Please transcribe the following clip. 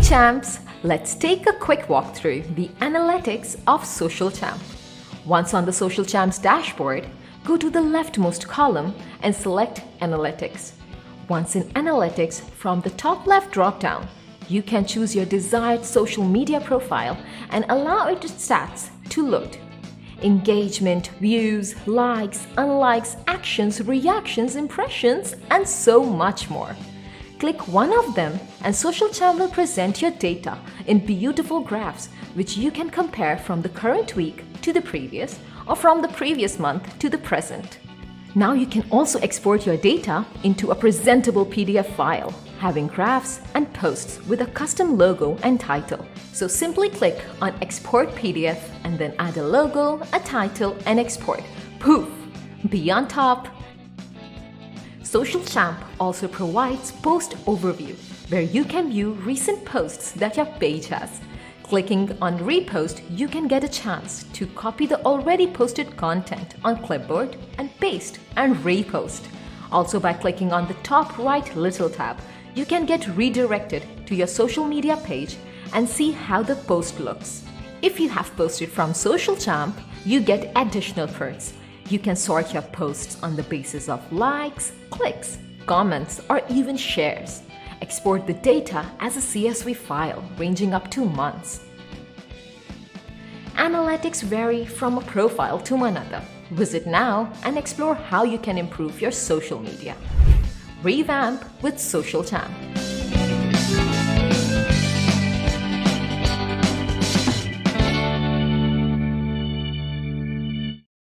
champs, let's take a quick walk through the analytics of Social Champ. Once on the Social Champ's dashboard, go to the leftmost column and select Analytics. Once in Analytics, from the top left drop-down, you can choose your desired social media profile and allow its stats to load. Engagement, views, likes, unlikes, actions, reactions, impressions, and so much more. Click one of them and Social Champ will present your data in beautiful graphs which you can compare from the current week to the previous or from the previous month to the present. Now you can also export your data into a presentable PDF file, having graphs and posts with a custom logo and title. So simply click on Export PDF and then add a logo, a title and export. Poof! Be on top! Social Champ also provides Post Overview, where you can view recent posts that your page has. Clicking on Repost, you can get a chance to copy the already posted content on clipboard and paste and repost. Also, by clicking on the top right little tab, you can get redirected to your social media page and see how the post looks. If you have posted from Social Champ, you get additional perks. You can sort your posts on the basis of likes, clicks, comments, or even shares. Export the data as a CSV file ranging up to months. Analytics vary from a profile to another. Visit now and explore how you can improve your social media. Revamp with Social Champ.